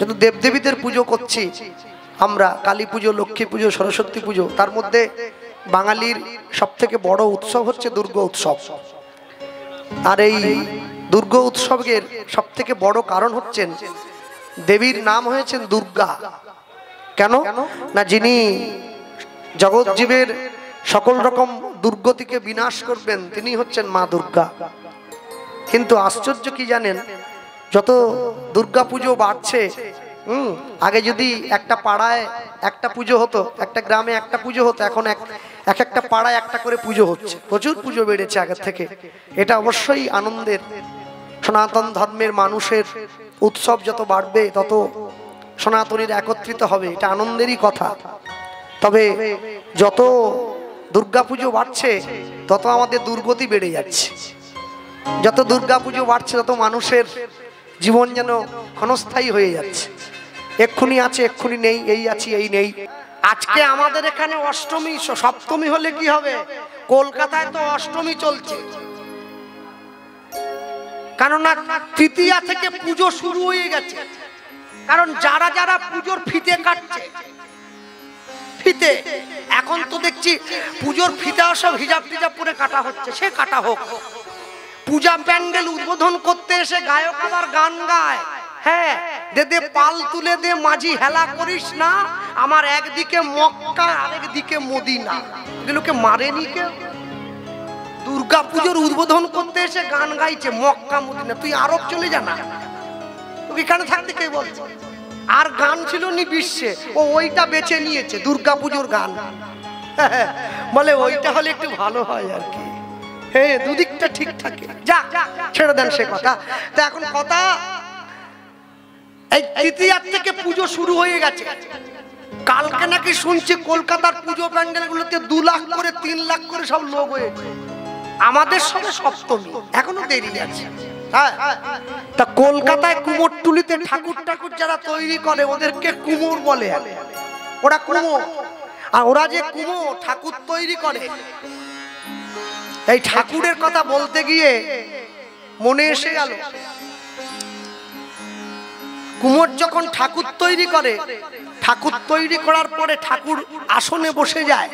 কিন্তু দেবদেবীদের পুজো করছি আমরা, কালী পুজো, লক্ষ্মী পুজো, সরস্বতী পুজো। তার মধ্যে বাঙালির সব থেকে বড় উৎসব হচ্ছে দুর্গা উৎসব। আর এই দুর্গা উৎসবের সব থেকে বড় কারণ হচ্ছেন দেবীর নাম হয়েছেন দুর্গা। কেন না, যিনি জগৎ জীবের সকল রকম দুর্গতিকে বিনাশ করবেন তিনি হচ্ছেন মা দুর্গা। কিন্তু আশ্চর্য কি জানেন, যত দুর্গা পুজো বাড়ছে, আগে যদি একটা পাড়ায় একটা পুজো হতো, একটা গ্রামে একটা পুজো হতো, এখন এক একটা পাড়ায় একটা করে পুজো হচ্ছে। প্রচুর পুজো বেড়েছে আগের থেকে। এটা অবশ্যই আনন্দের। সনাতন ধর্মের মানুষের উৎসব যত বাড়বে তত সনাতনীরা একত্রিত হবে, এটা আনন্দেরই কথা। তবে যত দুর্গা পুজো বাড়ছে তত আমাদের দুর্গতি বেড়ে যাচ্ছে। যত দুর্গা পুজো বাড়ছে তত মানুষের জীবন যেন ক্ষণস্থায়ী হয়ে যাচ্ছে। এক্ষুনি আছে এক্ষুনি নেই, এই আছি এই নেই। আজকে আমাদের এখানে অষ্টমী, সপ্তমী হলে কি হবে? কলকাতায় তো অষ্টমী চলছে, কেননা তৃতীয়া থেকে পুজো শুরু হয়ে গেছে। কারণ যারা যারা পুজোর ফিতে কাটছে, ফিতে এখন তো দেখছি পুজোর ফিতা সব হিজাব টিজাব পরে কাটা হচ্ছে, সে কাটা হোক। পূজা প্যান্ডেল উদ্বোধন করতে এসে গায়ক আবার গান গায়, হ্যাঁ, দে দে পাল তুলে দে মাঝি, হেলা করিস না, আমার একদিকে মক্কা আরেকদিকে মদিনা। এগুলোকে মারেনি কেউ? দুর্গা পুজোর উদ্বোধন করতে এসে গান গাইছে মক্কা মদিনা। তুই আরব চলে যা না, তুই এখানে থাকতে কে বলছে? আর গান ছিল নি বিশ্বে, ও ওইটা বেছে নিয়েছে দুর্গা পুজোর গান। বলে ওইটা হলে একটু ভালো হয় আর কি, হ্যাঁ, দুদিকটা ঠিক থাকে। যা ছেড়ে দেন সে কথা। তা এখন কথা, এই তৃতীয়া থেকে পুজো শুরু হয়ে গেছে। কালকে নাকি শুনছি কলকাতার পুজো প্যান্ডেল গুলোতে 2 লাখ করে 3 লাখ করে সব লোক হয়েছে। আমাদের সঙ্গে সপ্তমী এখনো দেরি আছে। তা কলকাতায় কুমোরটুলিতে ঠাকুর ঠাকুর যারা তৈরি করে ওদেরকে কুমোর বলে। ওরা কুমোর, আর ওরা যে কুমোর ঠাকুর তৈরি করে, এই ঠাকুরের কথা বলতে গিয়ে মনে এসে গেল, কুমোর যখন ঠাকুর তৈরি করে, ঠাকুর তৈরি করার পরে ঠাকুর আসনে বসে যায়,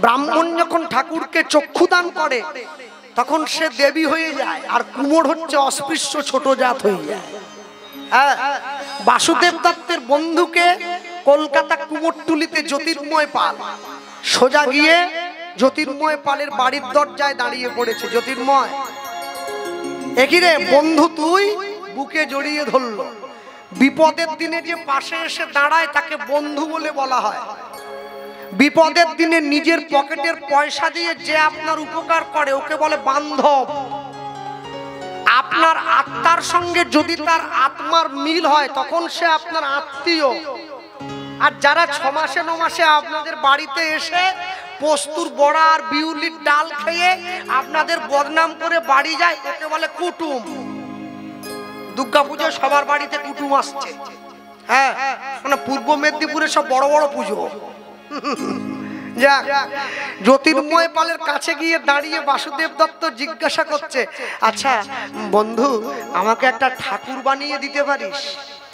ব্রাহ্মণ যখন ঠাকুরকে চক্ষুদান করে তখন সে দেবী হয়ে যায়, আর কুমোর হচ্ছে অস্পৃশ্য ছোট জাত হয়ে যায়। হ্যাঁ, বাসুদেব দত্তের বন্ধুকে কলকাতা কুমোরটুলিতে জ্যোতির্ময় পাল সোজা গিয়ে জ্যোতির্ময় পালের বাড়ির দরজায় দাঁড়িয়ে পড়েছে। জ্যোতির্ময়, একিরে বন্ধু তুই? বুকে জড়িয়ে ধরল। বিপদের দিনে যে পাশে এসে দাঁড়ায় তাকে বন্ধু বলে বলা হয়। বিপদের দিনে নিজের পকেটের পয়সা দিয়ে যে আপনার উপকার করে ওকে বলে বান্ধব। আপনার আত্মার সঙ্গে যদি তার আত্মার মিল হয় তখন সে আপনার আত্মীয়। আর যারা 6 মাসে 9 মাসে আপনাদের বাড়িতে এসে পোস্তুর বড়া আর বিউলির ডাল খেয়ে আপনাদের বদনাম করে বাড়ি যায় ওকে বলে কুটুম। দুর্গা পুজো সবার বাড়িতে কুটুম আসছে। হ্যাঁ, মানে পূর্ব মেদিনীপুরে সব বড় বড় পুজো। যাক, জ্যোতির্ময় পালের কাছে গিয়ে দাঁড়িয়ে বাসুদেব দত্ত জিজ্ঞাসা করছে, আচ্ছা বন্ধু, আমাকে একটা ঠাকুর বানিয়ে দিতে পারিস?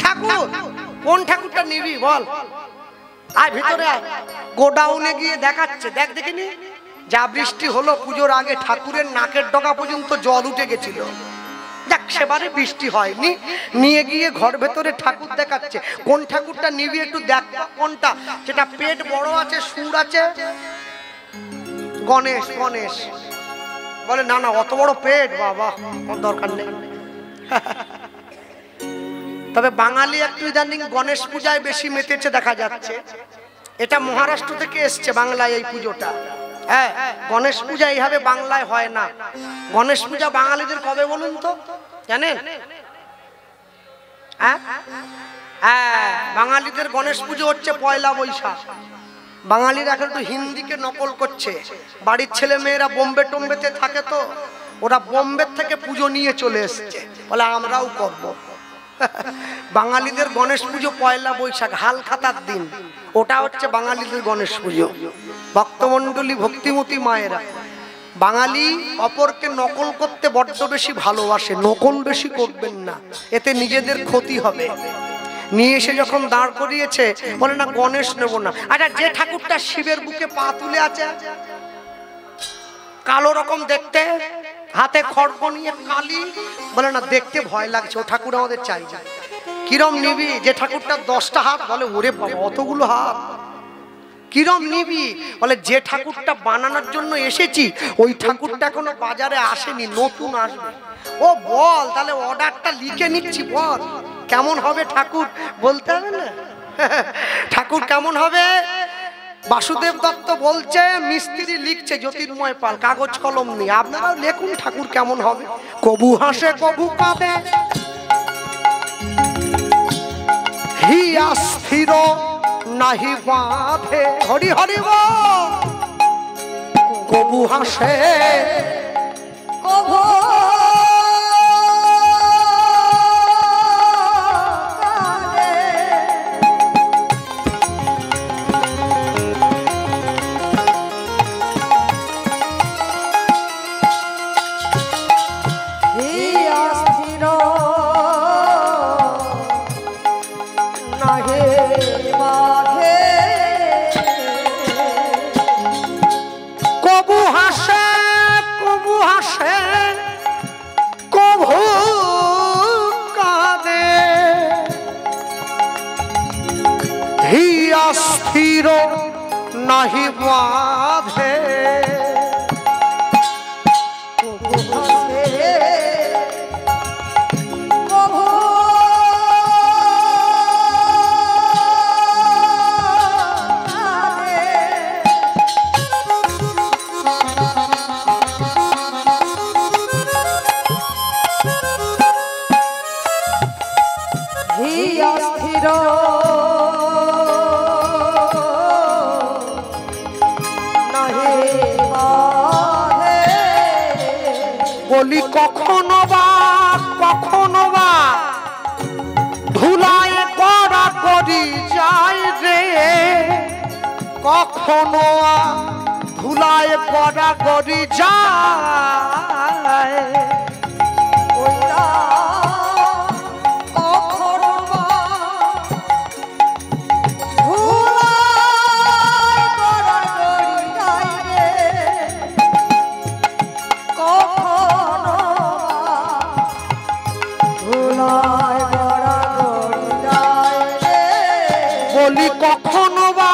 ঠাকুর? কোন ঠাকুরটা নিবি বল? আয় ভিতরে আয়। গোডাউনে গিয়ে দেখাচ্ছে, দেখ দেখিনি, যা বৃষ্টি হলো পুজোর আগে ঠাকুরের নাকের ডগা পর্যন্ত জল উঠে গেছিল। দেখ, সেবারে বৃষ্টি হয়নি। নিয়ে গিয়ে ঘর ভেতরে ঠাকুর দেখাচ্ছে। কোন ঠাকুরটা নিবি একটু দেখ। কোনটা? যেটা পেট বড় আছে, সুর আছে। গণেশ। গণেশ বলে না না, অত বড় পেট বাবা দরকার নেই। তবে বাঙালি একটু ইদানিং গণেশ পূজায় বেশি মেতেছে দেখা যাচ্ছে। এটা মহারাষ্ট্র থেকে এসছে বাংলায় এই পুজোটা। হ্যাঁ, গণেশ পূজা এইভাবে বাংলায় হয় না। গণেশ পূজা বাঙালিদের কবে বলুন তো, জানেন? হ্যাঁ, বাঙালিদের গণেশ পুজো হচ্ছে 1 বৈশাখ। বাঙালিরা এখন একটু হিন্দিকে নকল করছে। বাড়ির ছেলে মেয়েরা বোম্বে টোম্বেতে থাকে, তো ওরা বোম্বে থেকে পুজো নিয়ে চলে এসছে, বলে আমরাও করব। বাঙালিদের গণেশ পুজো 1 বৈশাখ, হালখাতার দিন। ওটা হচ্ছে বাঙালিদের গণেশ পুজো। ভক্তমণ্ডলী, ভক্তিমতী মায়েরা, বাঙালি অপরকে নকল করতে বড্ড বেশি ভালোবাসে। নকল বেশি করবেন না, এতে নিজেদের ক্ষতি হবে। নিয়ে এসে যখন দাঁড় করিয়েছে বলে না গণেশ নেব না। আচ্ছা যে ঠাকুরটা শিবের বুকে পা তুলে আছে, কালো রকম দেখতে, হাতে খড়গ নিয়ে কালি, বলে না দেখতে ভয় লাগছে, ও ঠাকুর আমাদের চাই। কিরম নিবি? যে ঠাকুরটা 10টা হাত, বলে ওরে বাবা অতগুলো হাত কিরম নিবি? বলে যে ঠাকুরটা বানানোর জন্য এসেছি ওই ঠাকুরটা এখনো বাজারে আসেনি, নতুন আসবে। ও বল তাহলে অর্ডারটা লিখে নিচ্ছি, বল কেমন হবে ঠাকুর, বলতে হবে না? ঠাকুর কেমন হবে? বাসুদেব দত্ত বলছে, মিস্ত্রি লিখছে জ্যোতির্ময় পাল, কাগজ কলম নিয়ে, আপনারাও লেখুন ঠাকুর কেমন হবে। কবু হাসে কবু কাঁদে, হিয়া স্থির নাহি বাঁধে, হরি হরি বল। কবু হাসে কবু স্থির নাহি বাঁধে, বলি কখনো বা ধুলায় করা করি যায় রে, কখনো ধুলায় করা করি যায়, কখনো বা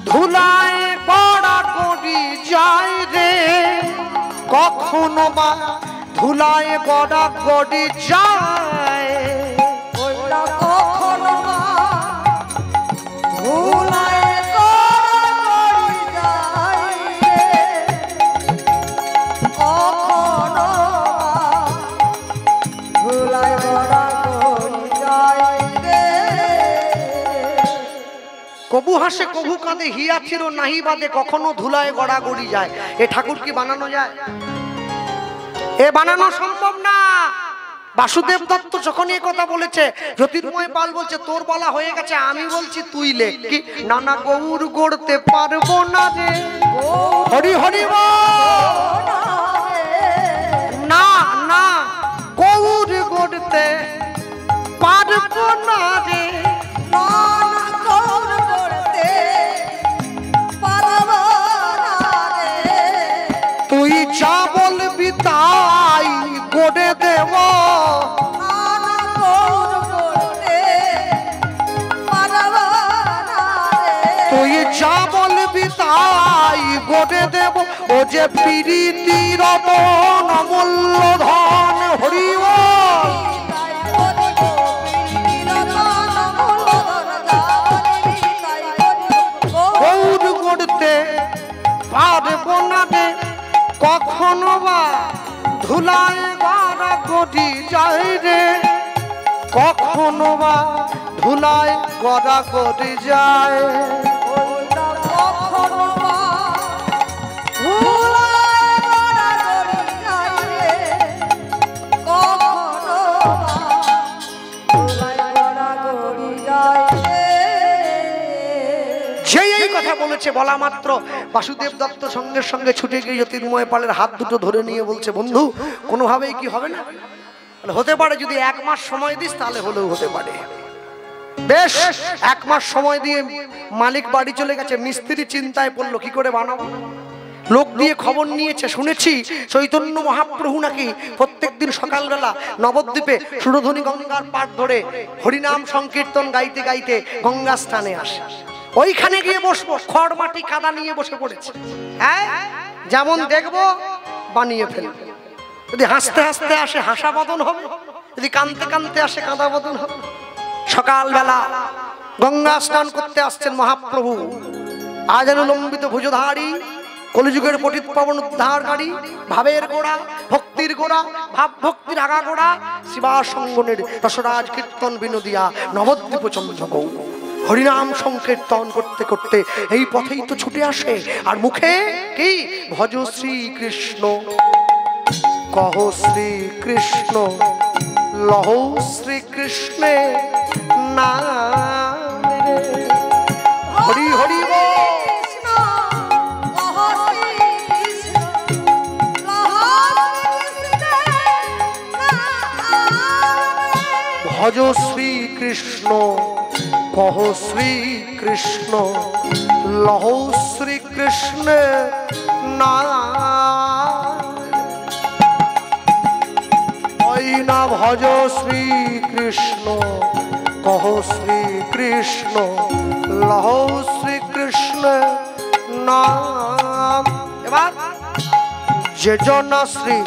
ধুলায় গড়া গড়ি যায় রে, কখনো বা ধুলায় গড়া গড়ি যায়, কখনো বা ধুলায় গড়া গড়ি যায় রে, কখনো ধুলায় গড়া গড়ি যায় রে। কবু হাসে কবু কাঁদে, হিয়া ছিল নাহি বাদে, কখনো ধুলায় গড়া গড়ি যায়। এ ঠাকুর কি বানানো যায়? এ বানানো সম্ভব না। বাসুদেব দত্ত যখন এই কথা বলেছে, জ্যোতির্ময় পাল বলছে তোর বলা হয়ে গেছে, আমি বলছি তুই লেখ। কি নানা গৌর গড়তে পারবো না রে, হরি হরি না না গৌর গড়তে পারবো না রে, তুই যা বলবি তাই গড়ে দেব, তুই যা বলবি তাই গড়ে দেব, ও যে প্রীতির অমূল্য ধন, হরি গৌর গড়তে পারবো না রে, কখনো বা ধুলায় গড়া গড়ি যায় রে, কখনো বা ধুলায় গড়া গড়ি যায়, কখনো বা ধুলায় গড়া গড়ি যায় রে, কখনো বা ধুলায় গড়া গড়ি যায় রে। সেই এই কথা বলেছে, বলা মাত্র বাসুদেব দত্ত সঙ্গে সঙ্গে ছুটে গিয়ে জ্যোতির্ময় পালের হাত দুটো ধরে নিয়ে বলছে, বন্ধু কোনোভাবেই কি হবে না? হতে পারে, যদি 1 মাস সময় দিস তাহলে হলেও হতে পারে। বেশ 1 মাস সময় দিয়ে মালিক বাড়ি চলে গেছে, মিস্ত্রি চিন্তায় পড়লো কি করে বানাবো। লোক দিয়ে খবর নিয়েছে, শুনেছি চৈতন্য মহাপ্রভু নাকি প্রত্যেকদিন সকালবেলা নবদ্বীপে সুরধ্বনি গঙ্গার পাড় ধরে হরিনাম সংকীর্তন গাইতে গাইতে গঙ্গা স্থানে আসে। ওইখানে গিয়ে বসবো, খড় মাটি কাদা নিয়ে বসে পড়েছে। হ্যাঁ, যেমন দেখবো বানিয়ে ফেলবে। যদি হাসতে হাসতে আসে হাসা বদন হবে, যদি কাঁদতে কাঁদতে আসে কাঁদা বদন হবে। সকালবেলা গঙ্গা স্নান করতে আসছেন মহাপ্রভু, আজানুলম্বিত ভুজধারী, কলিযুগের পঠিত পাবন উদ্ধারকারী, ভাবের গোড়া, ভক্তির গোড়া, ভাব ভক্তির আগা গোড়া, শিবাসঙ্গনের রসরাজ কীর্তন বিনোদিয়া নবদ্বীপ চন্দ্রগৌ হরিনাম সংকীর্তন করতে করতে এই পথেই তো ছুটে আসে। আর মুখে কি ভজ শ্রীকৃষ্ণ, কহ শ্রীকৃষ্ণ, লহ শ্রীকৃষ্ণে নাম রে। হরি হরি ভজ শ্রীকৃষ্ণ, কহ শ্রীকৃষ্ণ, লহ শ্রীকৃষ্ণ নাম। ওই না ভজ শ্রীকৃষ্ণ, কহ শ্রীকৃষ্ণ, লহ শ্রীকৃষ্ণ নাম। এবার যে জন শ্রী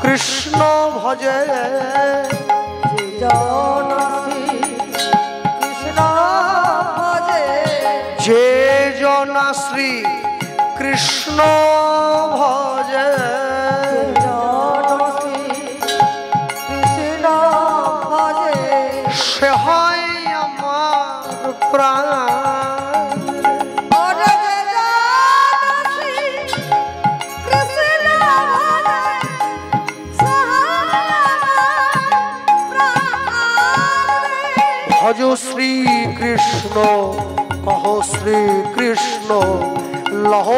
কৃষ্ণ ভজে, যে জন শ্রী কৃষ্ণ ভজে, সে হয় আমার প্রাণ। ভজ শ্রীকৃষ্ণ, কহ শ্রীকৃষ্ণ, লহ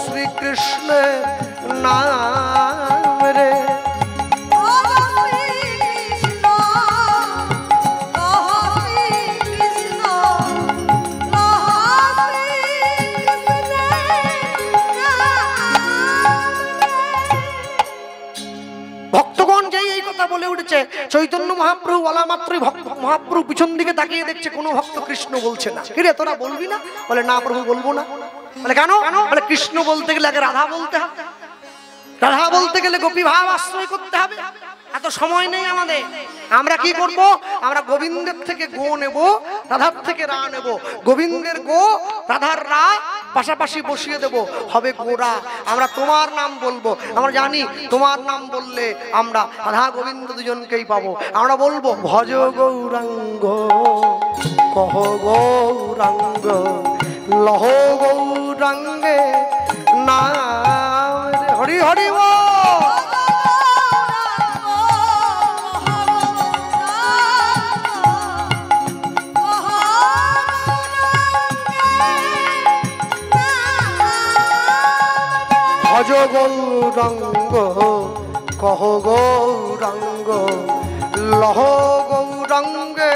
শ্রীকৃষ্ণ নাম রে। ভক্তগণ যেই এই কথা বলে উঠেছে, চৈতন্য মহাপ্রভু বলা মাত্রই মহাপ্রভু পিছন দিকে তাকিয়ে দেখছে কোনো ভক্ত কৃষ্ণ বলছে না। কিরে তোরা বলবি না? বলে না প্রভু বলবো না। বলে কেন? বলে কৃষ্ণ বলতে গেলে আগে রাধা বলতে হবে, রাধা বলতে গেলে গোপী ভাব আশ্রয় করতে হবে। এত সময় নেই আমাদের। আমরা কি করব? আমরা গোবিন্দের থেকে গো নেব, রাধার থেকে রা নেব। গোবিন্দের গো, রাধার রা পাশাপাশি বসিয়ে দেব, হবে গোরা। আমরা তোমার নাম বলবো। আমরা জানি তোমার নাম বললে আমরা রাধা গোবিন্দ দুজনকেই পাবো। আমরা বলবো ভজ গৌরাঙ্গ, কহ গৌরাঙ্গ, লহ গৌরাঙ্গে নাম। হরি হরি বল। ভজ গৌরাঙ্গ, কহ গৌরাঙ্গ, লহ গৌরাঙ্গে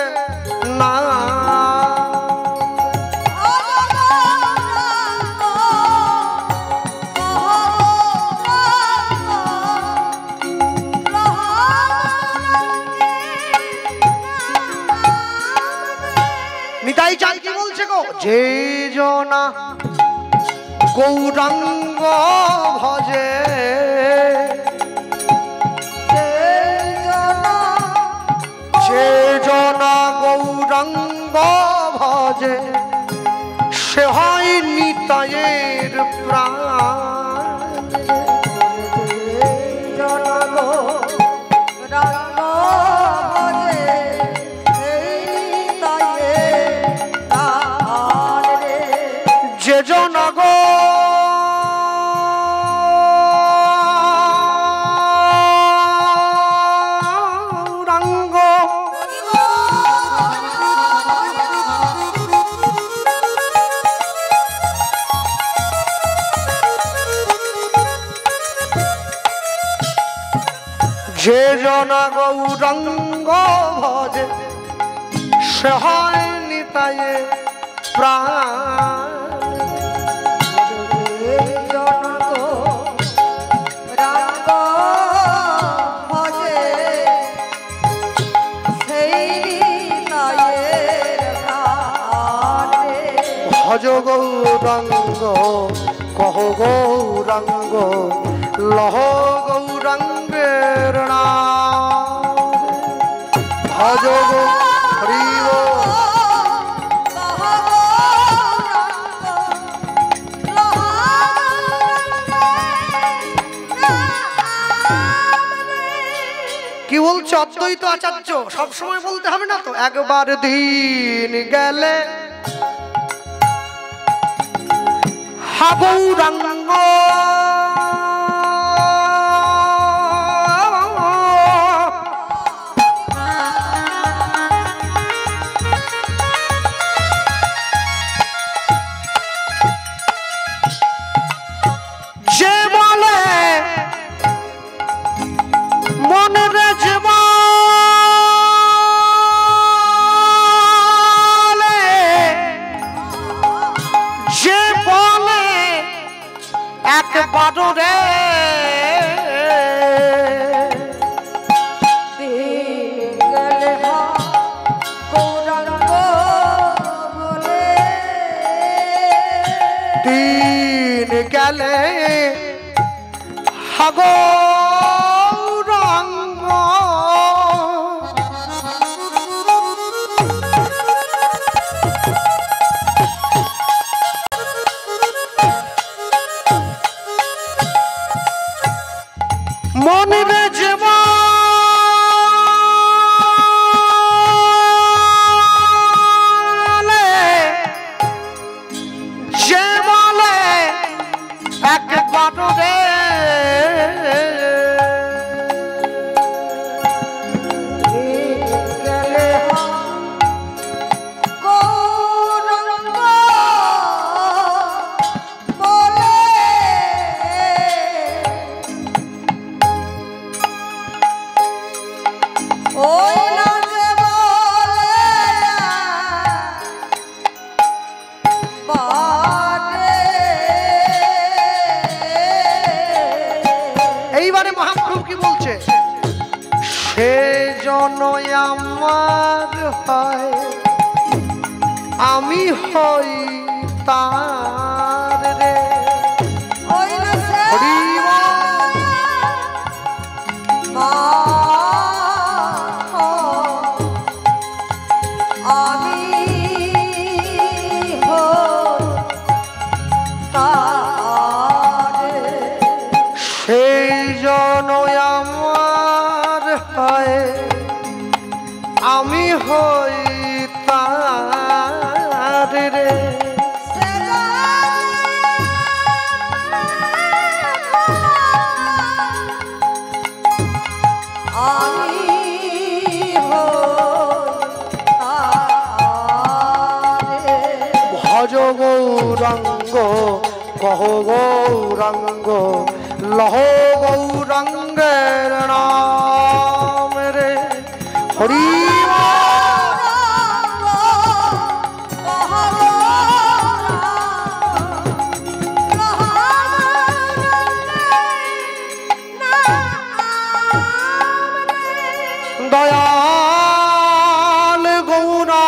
নাম। নিতাই চাঁদ কি বলছে গো? যে জনা গৌরাঙ্গ ভজে, যে জনা গৌরাঙ্গ ভজে, সে হয় নিতাইয়ের প্রাণ। যে জন গৌরাঙ্গ, যে জন গৌরাঙ্গ ভজে, সে সে হয় নিতায়ে প্রাণ ভজ গৌরাঙ্গ কহ গৌরাঙ্গ লহ গৌরাঙ্গের নাম ভজ হরিব কি বলছে অদ্বৈত আচার্য সবসময় বলতে হবে না তো একবার দিন গেলে হা গৌরাঙ্গ যে বলে মনের যে বাদরে দিন গেলে হাগো মনে যে বলে এক বাটরে এইবারে মহাপ্রভু কি বলছে সে জন আমার হয় আমি হই তার রে আমি হই তার রে ভজ গৌরাঙ্গ কহ গৌরাঙ্গ লহ গৌরাঙ্গের নাম রে হরি দয়াল গৌরা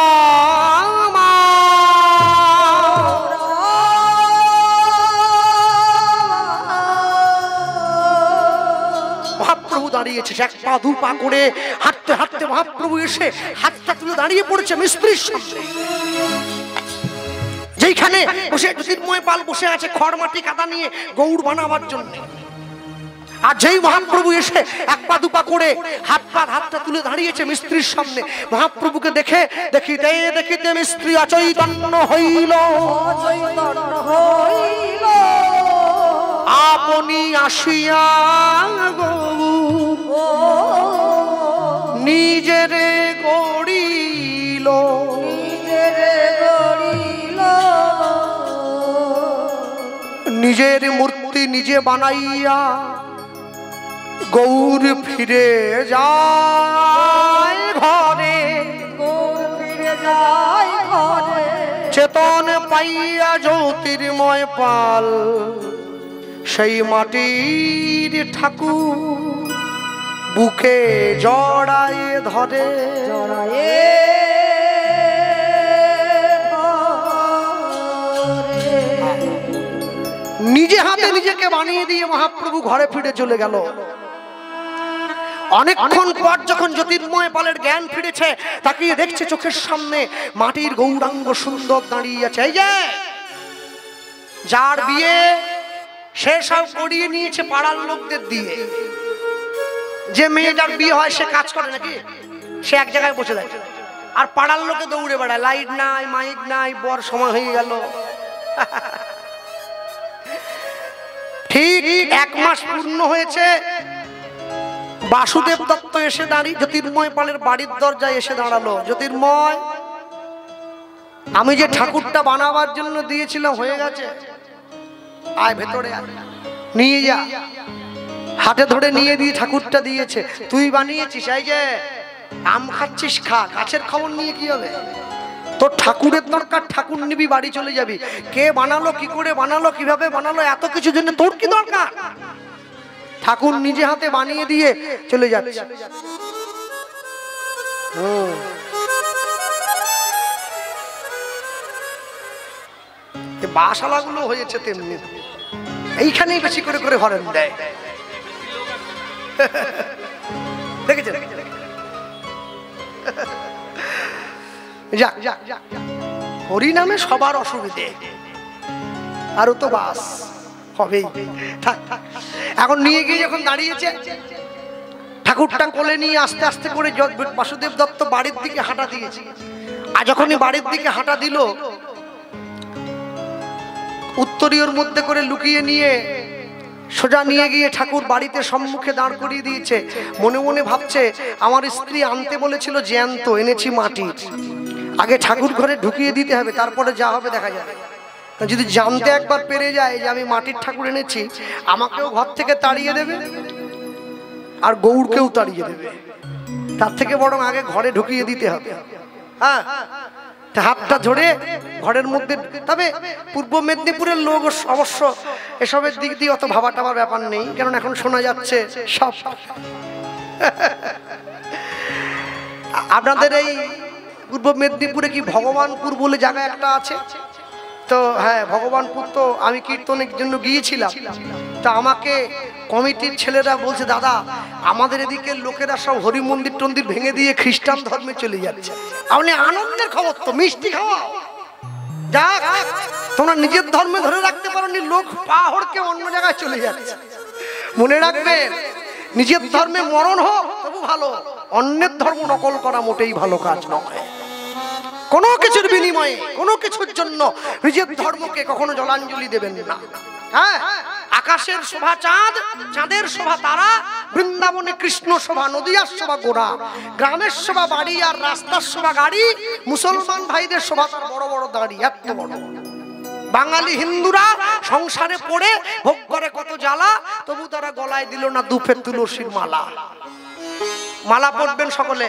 মহাপ্রভু দাঁড়িয়েছে এক পা দু পা করে হাঁটতে হাঁটতে মহাপ্রভু এসে হাতটা তুলে দাঁড়িয়ে পড়েছে মিস্ত্রির সামনে যেখানে বসে জ্যোতির্ময় পাল বসে আছে খড় মাটি কাদা নিয়ে গৌড় বানাবার জন্য আর যেই মহাপ্রভু এসে এক পা দু পা করে হাতটা তুলে দাঁড়িয়েছে মিস্ত্রির সামনে মহাপ্রভুকে দেখে দেখিতে দেখিতে মিস্ত্রি অচৈতন্য হইল আপনি আসিয়া নিজেরে গড়িল নিজের মূর্তি নিজে বানাইয়া গৌর ফিরে যায় ঘরে যায় ঘরে চেতন পাইয়া জ্যোতির্ময় পাল সেই মাটির ঠাকুর বুকে জড়ায় ধরে জড়ায়ে নিজে হাতে নিজেকে বানিয়ে দিয়ে মহাপ্রভু ঘরে ফিরে চলে গেল। অনেকক্ষণ পর যখন জ্যোতির্ময় পালের জ্ঞান ফিরেছে, তাকিয়ে দেখছে চোখের সামনে মাটির গৌরাঙ্গ সুন্দর দাঁড়িয়ে আছে। এই যে যার বিয়ে সে সব করিয়ে নিয়েছে পাড়ার লোকদের দিয়ে। যে মেয়েটার বিয়ে হয় সে কাজ করে নাকি, সে এক জায়গায় বসে যায়, আর পাড়ার লোকে দৌড়ে বেড়ায়, লাইট নাই মাইক নাই, বর সময় হয়ে গেল। ঠিক 1 মাস পূর্ণ হয়েছে, বাসুদেব দত্ত এসে দাঁড়িয়ে জ্যোতির্ময় পালের বাড়ির দরজায় এসে দাঁড়ালো। জ্যোতির্ময়, আমি যে ঠাকুরটা বানাবার জন্য দিয়েছিলাম হয়ে গেছে, আয় ভেতরে নিয়ে যা। হাতে ধরে নিয়ে দিয়ে ঠাকুরটা দিয়েছে। তুই বানিয়েছিস, এই যে আম খাচ্ছিস খা, গাছের খবর নিয়ে কি হবে? তোর ঠাকুরের দরকার, ঠাকুর নিবি, বাড়ি চলে যাবি। কে বানালো, কি করে বানালো, কিভাবে বানালো, এত কিছু জন্য তোর কি দরকার? ঠাকুর নিজে হাতে বানিয়ে দিয়ে চলে যাচ্ছে। বাসালাগুলো হয়েছে তেমনি, এইখানেই বেশি করে করে হরেন দেয়। দেখেছেন? যাক যাক যাক, হরি নামে সবার অসুবিধে, আরো তো বাস হবেই। এখন নিয়ে গিয়ে যখন দাঁড়িয়েছে, ঠাকুরটা কোলে নিয়ে আস্তে আস্তে করে বাসুদেব দত্ত বাড়ির দিকে হাঁটা দিয়েছে। আর যখনই বাড়ির দিকে হাঁটা দিল, উত্তরীয়র মধ্যে করে লুকিয়ে নিয়ে সোজা নিয়ে গিয়ে ঠাকুর বাড়িতে সম্মুখে দাঁড় করিয়ে দিয়েছে। মনে মনে ভাবছে, আমার স্ত্রী আনতে বলেছিল জ্যান্ত, এনেছি মাটির। আগে ঠাকুর ঘরে ঢুকিয়ে দিতে হবে, তারপরে যা হবে দেখা যাবে। যদি জানতে একবার পেরে যায় যে আমি মাটির ঠাকুর এনেছি, আমাকেও ঘর থেকে তাড়িয়ে দেবে আর গৌড়কেও তাড়িয়ে দেবে। তার থেকে বরং আগে ঘরে ঢুকিয়ে দিতে হবে। হ্যাঁ, হাতটা ধরে ঘরের মধ্যে। তবে পূর্ব মেদিনীপুরের লোক অবশ্য এসবের দিক দিয়ে অত ভাবা টাবার ব্যাপার নেই, কারণ এখন শোনা যাচ্ছে সব। আপনাদের এই পূর্ব মেদিনীপুরে কি ভগবানপুর বলে জায়গা একটা আছে? তো হ্যাঁ, ভগবানপুর তো আমি কীর্তনের জন্য গিয়েছিলাম। তা আমাকে কমিটির ছেলেরা বলছে, দাদা আমাদের এদিকে লোকেরা সব হরি মন্দির টন্দির ভেঙে দিয়ে খ্রিস্টান ধর্মে চলে যাচ্ছে। আপনি আনন্দের খবর তো, মিষ্টি খাওয়া যাক, তোমরা নিজের ধর্মে ধরে রাখতে পারোনি, লোক পা হড়কে অন্য জায়গায় চলে যাচ্ছে। মনে রাখবেন, নিজের ধর্মে মরণ হোক তবু ভালো, অন্যের ধর্ম নকল করা মোটেই ভালো কাজ নয়। কোনো কিছুর বিনিময়ে, কোনো কিছুর জন্য নিজের ধর্মকে কখনো জলাঞ্জলি দেবেন না। হ্যাঁ, আকাশের শোভা চাঁদ, চাঁদের শোভা তারা, বৃন্দাবনে কৃষ্ণ শোভা, নদিয়ার শোভা গোড়া, গ্রামের শোভা বাড়ি আর রাস্তার শোভা গাড়ি, মুসলমান ভাইদের শোভা তার বড় বড় দাড়ি, এত বড়। বাঙালি হিন্দুরা সংসারে পড়ে ভোগ করে কত জ্বালা, তবু তারা গলায় দিল না দুফের তুলসীর মালা। মালা পড়বেন সকলে,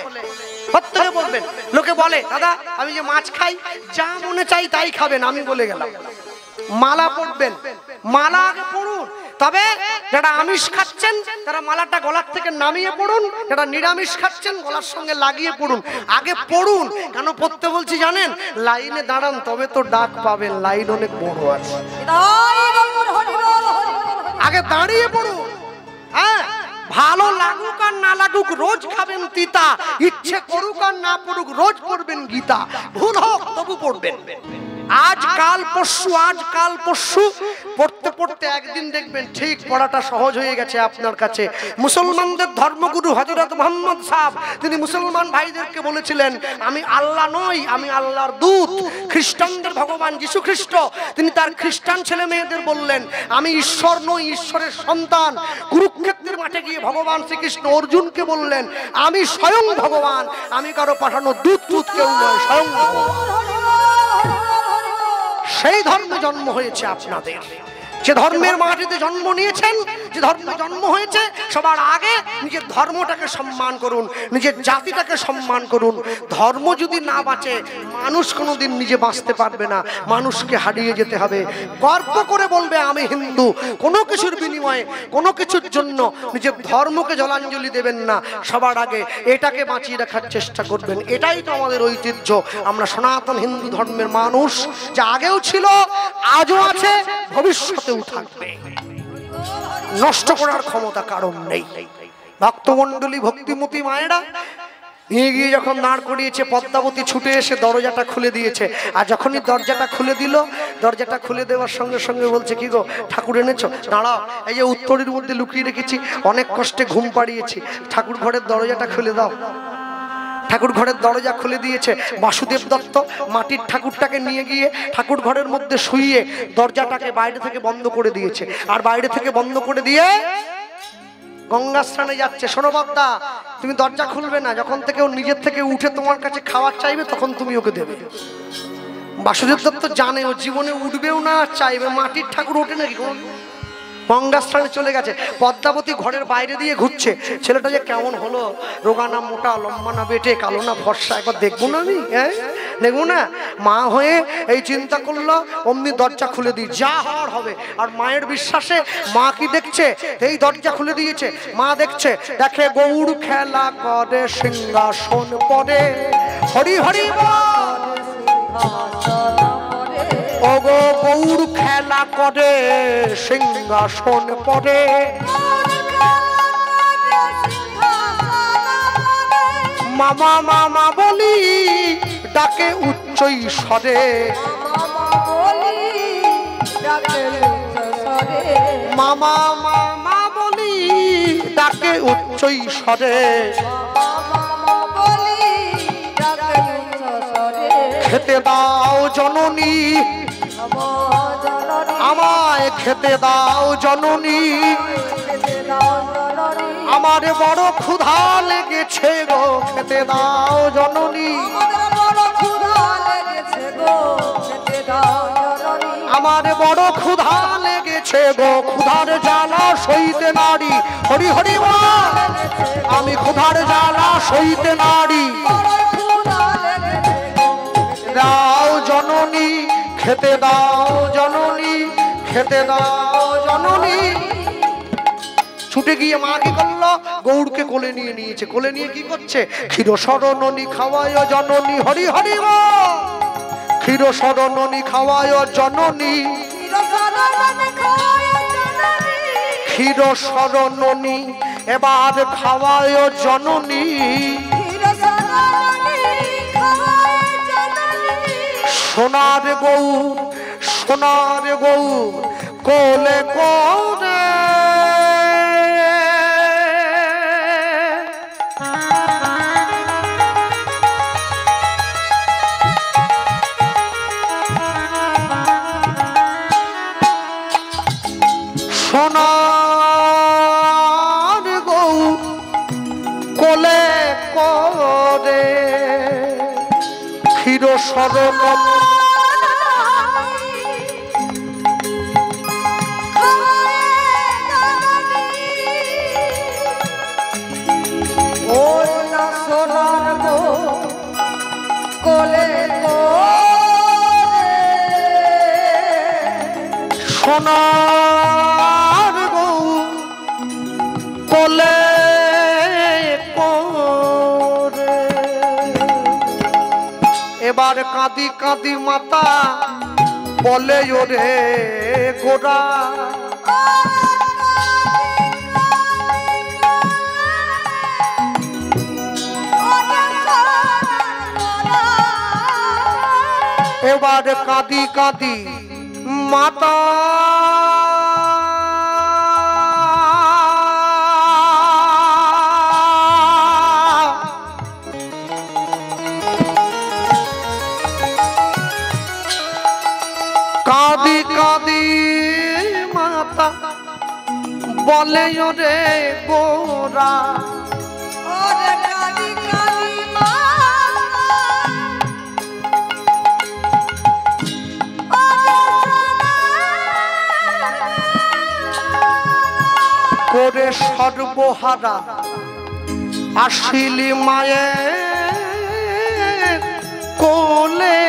প্রত্যেকে বলবেন। লোকে বলে, দাদা আমি যে মাছ খাই, যা মনে চাই তাই খাবেন, আমি বলে গেলাম মালা পড়বেন। মালা আগে পড়ুন, তবে যারা আমিষ খাচ্ছেন তারা মালাটা গলার থেকে নামিয়ে পড়ুন, যারা নিরামিষ খাচ্ছেন গলার সঙ্গে লাগিয়ে পড়ুন। আগে পড়ুন, কেন পড়তে বলছি জানেন? লাইনে দাঁড়ান, তবে তো ডাক পাবেন, লাইন অনেক বড় আছে। আগে দাঁড়িয়ে পড়ুন। হ্যাঁ, ভালো লাগুক আর না লাগুক রোজ খাবেন তিতা, ইচ্ছে করুক আর না পড়ুক রোজ পড়বেন গীতা। ভুল হোক তবু পড়বেন। আজ কাল পরশু, আজ কাল পরশু পড়তে পড়তে একদিন দেখবেন ঠিক পড়াটা সহজ হয়ে গেছে আপনার কাছে। মুসলমানদের ধর্মগুরু হযরত মুহাম্মদ সাহেব, তিনি মুসলমান ভাইদেরকে বলেছিলেন, আমি আল্লাহ নই, আমি আল্লাহর দূত। খ্রিস্টানদের ভগবান যীশু খ্রিস্ট, তিনি তার খ্রিস্টান ছেলে মেয়েদের বললেন, আমি ঈশ্বর নই, ঈশ্বরের সন্তান। কুরুক্ষেত্রের মাঠে গিয়ে ভগবান শ্রীকৃষ্ণ অর্জুনকে বললেন, আমি স্বয়ং ভগবান, আমি কারো পাঠানো দূত কেউ নয়, স্বয়ং ভগবান। সেই ধর্মে জন্ম হয়েছে আপনাদের। যে ধর্মের মাটিতে জন্ম নিয়েছেন, যে যে ধর্মে জন্ম হয়েছে সবার আগে নিজের ধর্মটাকে সম্মান করুন, নিজের জাতিটাকে সম্মান করুন। ধর্ম যদি না বাঁচে মানুষ কোনোদিন নিজে বাঁচতে পারবে না, মানুষকে হারিয়ে যেতে হবে। গর্ব করে বলবে আমি হিন্দু, কোনো কিছুর বিনিময়ে কোনো কিছুর জন্য নিজের ধর্মকে জলাঞ্জলি দেবেন না, সবার আগে এটাকে বাঁচিয়ে রাখার চেষ্টা করবেন। এটাই তো আমাদের ঐতিহ্য। আমরা সনাতন হিন্দু ধর্মের মানুষ, যা আগেও ছিল, আজও আছে, ভবিষ্যতেও থাকবে। নষ্ট করার ক্ষমতা কারণ নেই। ভক্তমণ্ডলী, ভক্তিমতী মায়েরা নিয়ে গিয়ে যখন দাঁড় করিয়েছে, পদ্মাবতী ছুটে এসে দরজাটা খুলে দিয়েছে। আর যখনই দরজাটা খুলে দিল, দরজাটা খুলে দেওয়ার সঙ্গে সঙ্গে বলছে, কি গো ঠাকুর এনেছো? দাঁড়াও, এই যে উত্তরের মধ্যে লুকিয়ে রেখেছি, অনেক কষ্টে ঘুম পাড়িয়েছি, ঠাকুর ঘরের দরজাটা খুলে দাও। ঠাকুর ঘরের দরজা খুলে দিয়েছে। বাসুদেব দত্ত মাটির ঠাকুরটাকে নিয়ে গিয়ে ঠাকুর ঘরের মধ্যে শুইয়ে দরজাটাকে বাইরে থেকে বন্ধ করে দিয়েছে। আর বাইরে থেকে বন্ধ করে দিয়ে গঙ্গা স্নানে যাচ্ছে। শোনো বাপ্পা, তুমি দরজা খুলবে না, যখন থেকে ও নিজের থেকে উঠে তোমার কাছে খাবার চাইবে তখন তুমি ওকে দেবে। বাসুদেব দত্ত জানে ও জীবনে উঠবেও না, চাইবে। মাটির ঠাকুর ওঠে নাকি? গঙ্গা স্নানে চলে গেছে। পদ্মাবতী ঘরের বাইরে দিয়ে ঘুরছে। ছেলেটা যে কেমন হলো, রোগা না মোটা, লম্বা না বেটে, কালো না ফর্সা, একবার দেখবো না আমি, হ্যাঁ দেখবো না। মা হয়ে এই চিন্তা করলো, অমনি দরজা খুলে দিই, যা হওয়ার হবে। আর মায়ের বিশ্বাসে মা কি দেখছে, এই দরজা খুলে দিয়েছে, মা দেখছে, দেখে গৌড় খেলা করে সিংহাসন পরে, হরি হরি ওগো গৌড় খেলা করে সিংহাসন পরে, মামা মামা বলি ডাকে উচ্চ স্বরে, মামা মামা বলি ডাকে উচ্চ স্বরে, খেতে দাও জননী আমায়, খেতে দাও জননী, আমার বড় ক্ষুধা লেগেছে গো, খেতে দাও জননী, আমার বড় ক্ষুধা লেগেছে গো, ক্ষুধার জ্বালা সইতে নারী, হরি হরি বল, আমি ক্ষুধার জ্বালা সইতে নারী, দাও জননী, খেতে দাও জননী, খেতে দাও জননী। ছুটে গিয়ে মা কি করলো, গৌড়কে কোলে নিয়ে নিয়েছে। কোলে নিয়ে কি করছে, ক্ষীর শরণনী খাওয়ায় জননী, হরি হরি বল, ক্ষীর শরণনী খাওয়ায় জননী, ক্ষীর শরণনী এবার খাওয়ায় জননী, সোনার গৌর, সোনার গৌর কোলে করে, সোনার গৌর কোলে করে, ক্ষীর শরণ সোনার গৌর কোলে করে, এবার কাঁদি কাঁদি মাতা বলে ওরে গোরা, এবার কাঁদি কাঁদি মাতা কাঁদি কাঁদি মাতা বলে ওরে গোরা, করে সর্বহারা আসিলি মায়ের কোলে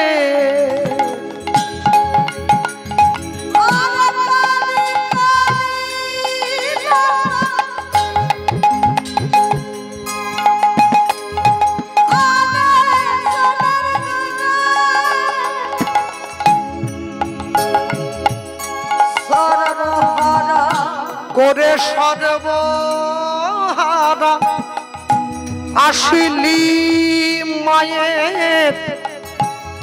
করে সর্বহারা আসিলি মায়ের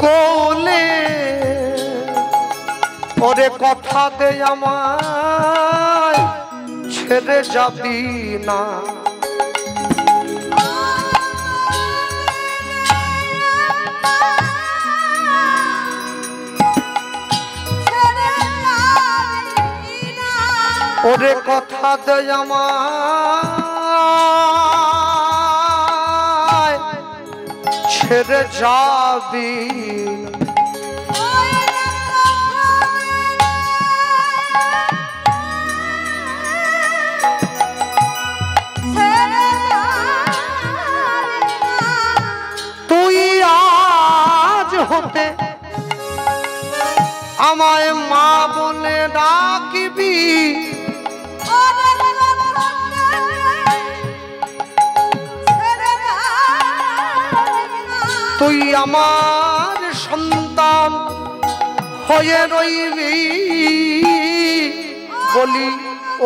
কোলে ওরে কথা দে আমায় ছেড়ে যাবি না ওরে কথা দে আমায় ছেড়ে যাবি তুই আজ হতে আমায় মা বলে ডাকবি তুই আমার সন্তান হয়ে রইবি বলি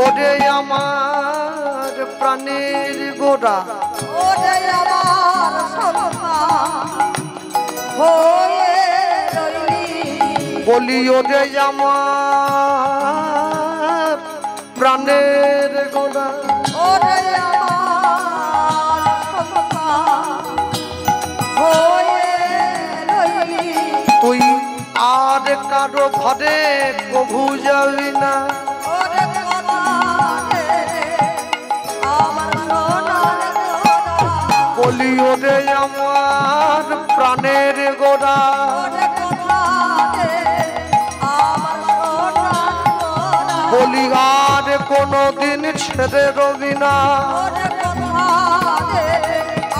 ওরে আমার প্রাণের গোড়া ওরে আমার সন্তান হয়ে রইবি বলি ওরে আমার প্রাণের গোড়া ওরে আমার সন্তান হয়ে রইবি তুই আর কারো ঘরে কভু যাবি না ওরে কথা দে আমার সোনার গোরা বলি ওরে আমার প্রাণের গোড়া ওরে কথা দে আমার সোনার গোরা বলি আর কোনদিন ছেড়ে রবি না ওরে কথা দে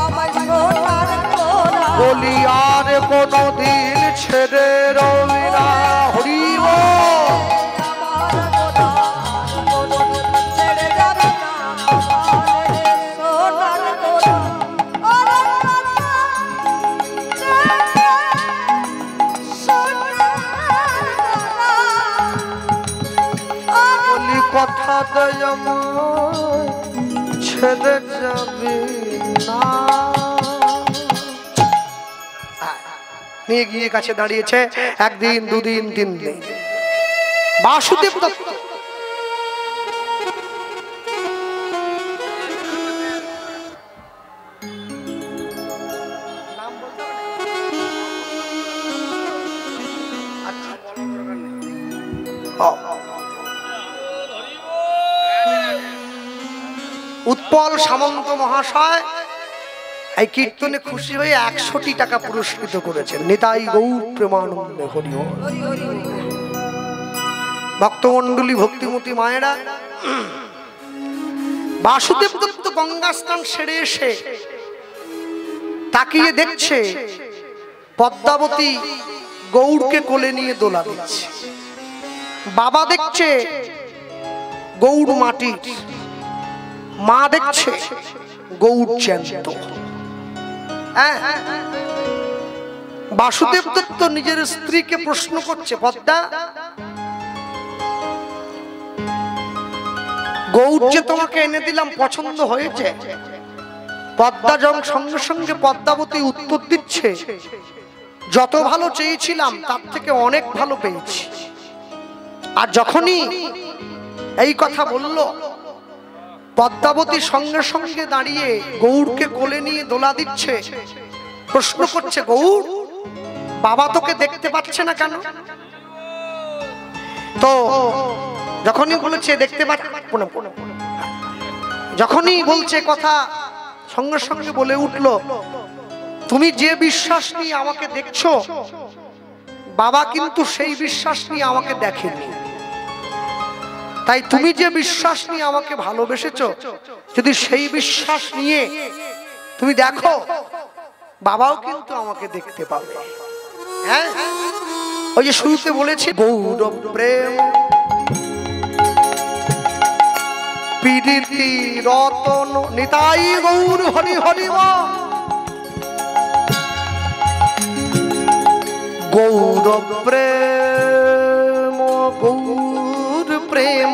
আমার সোনার গোরা বলি আর কোনদিন ছেড়ে রবি না হরি বল। ছেড়ে যাবে না সোনার গোরা ওরে বলি কথা দেয় আমায় ছেড়ে যাবি না নিয়ে গিয়ে কাছে দাঁড়িয়েছে একদিন দুদিন তিন দিন বাসুদেব দত্ত উৎপল সামন্ত মহাশয় এই কীর্তনে খুশি হয়ে 100টি টাকা পুরস্কৃত করেছেন নিতাই গৌর প্রেমানন্দে হরি বল। ভক্তমণ্ডলী ভক্তিমতী মায়েরা বাসুদেব দত্ত গঙ্গা স্নান সেরে এসে তাকিয়ে দেখছে পদ্মাবতী গৌরকে কোলে নিয়ে দোলা দিচ্ছে বাবা দেখছে গৌর মাটির মা দেখছে গৌর জ্যান্ত বাসুদেব দত্ত নিজের স্ত্রীকে প্রশ্ন করছে পদ্মা গৌর যে তোমাকে এনে দিলাম পছন্দ হয়েছে পদ্মা সঙ্গে সঙ্গে পদ্মাবতী উত্তর দিচ্ছে যত ভালো চেয়েছিলাম তার থেকে অনেক ভালো পেয়েছি আর যখনই এই কথা বলল পদ্মাবতী সঙ্গে সঙ্গে দাঁড়িয়ে গৌরকে কোলে নিয়ে দোলা দিচ্ছে প্রশ্ন করছে গৌর বাবা তোকে দেখতে পাচ্ছে না কেন তো যখনই বলেছে দেখতে পাচ্ছে যখনই বলছে কথা সঙ্গে সঙ্গে বলে উঠলো তুমি যে বিশ্বাস নিয়ে আমাকে দেখছো বাবা কিন্তু সেই বিশ্বাস নিয়ে আমাকে দেখেনি তাই তুমি যে বিশ্বাস নিয়ে আমাকে ভালোবেসেছো, যদি সেই বিশ্বাস নিয়ে তুমি দেখো, বাবাও কিন্তু আমাকে দেখতে পাবে। হ্যাঁ, ওই যে শুরুতে বলেছি গৌর প্রেম পীড়িতি রতন নিতাই গৌর হরি হরি গৌর প্রেম গৌর প্রেম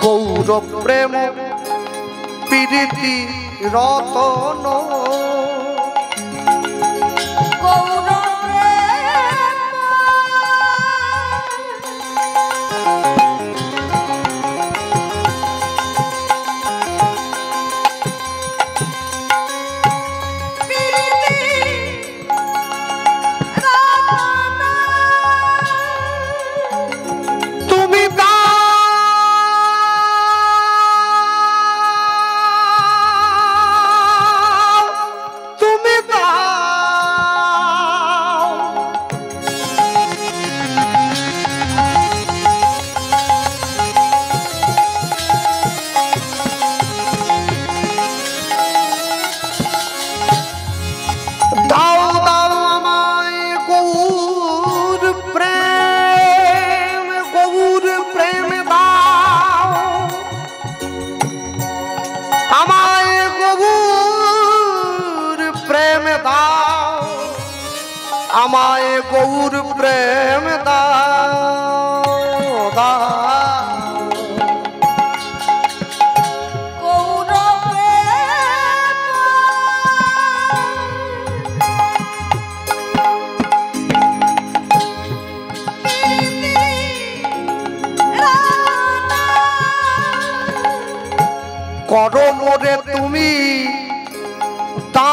গৌর প্রেম পীড়িতি রতন আমায় গৌর প্রেম দাও দাও গৌর প্রেম করো মোরে তুমি তা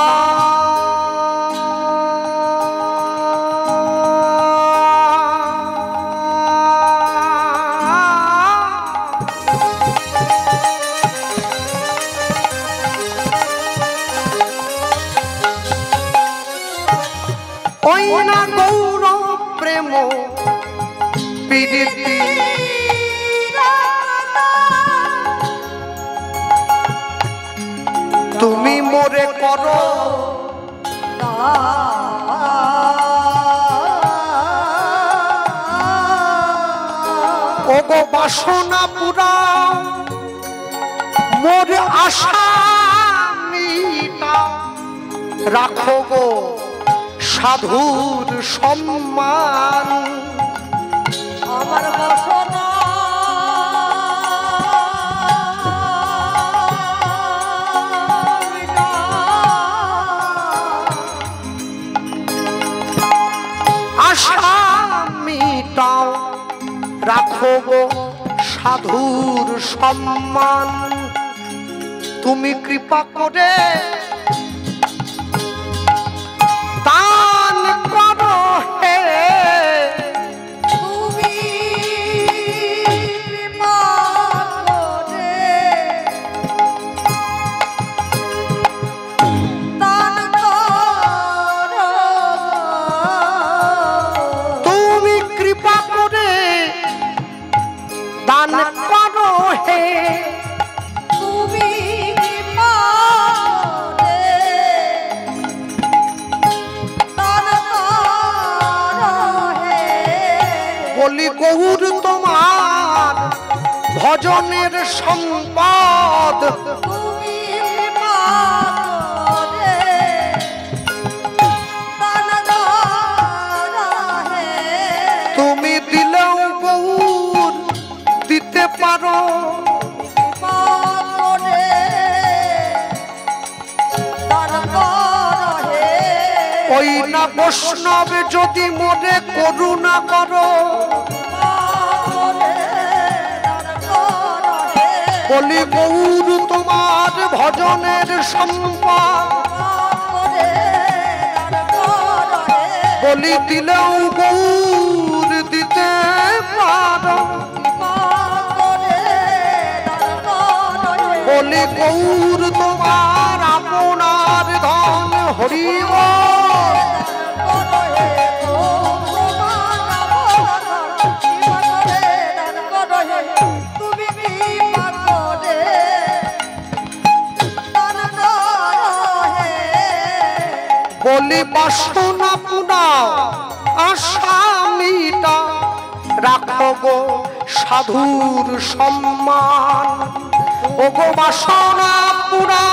ওই না গৌর প্রেম পীড়িতি তুমি মোরে করো ওগো বাসনা পুরা মোর আশা মিটাও রাখো গো সাধুর সম্মান আমার বাসনা আশা মিটাও রাখো গো সাধুর সম্মান তুমি কৃপা করে দান করো হে তুমি কৃপা করে দান করো তুমি কৃপা করে দান করো হে তুমি কৃপা করে দান করো হে বলি গৌর তোমার ভজনের সম্পদ তুমি কৃপা করে দান করো হে তুমি দিলেও গৌর দিতে পারো কৃপা করে দান করো হে ওই না বৈষ্ণব যদি মনে করুণা করো বলি গৌর তোমার ভজনের সম্পদ বলি দিলেও গৌর দিতে পারো বলি গৌর তোমার আপনার ধন হরি বল। বলি বাসনা পুনাও আসামিটা রাখো গো সাধুর সম্মান। ও গো বাসনা পুরা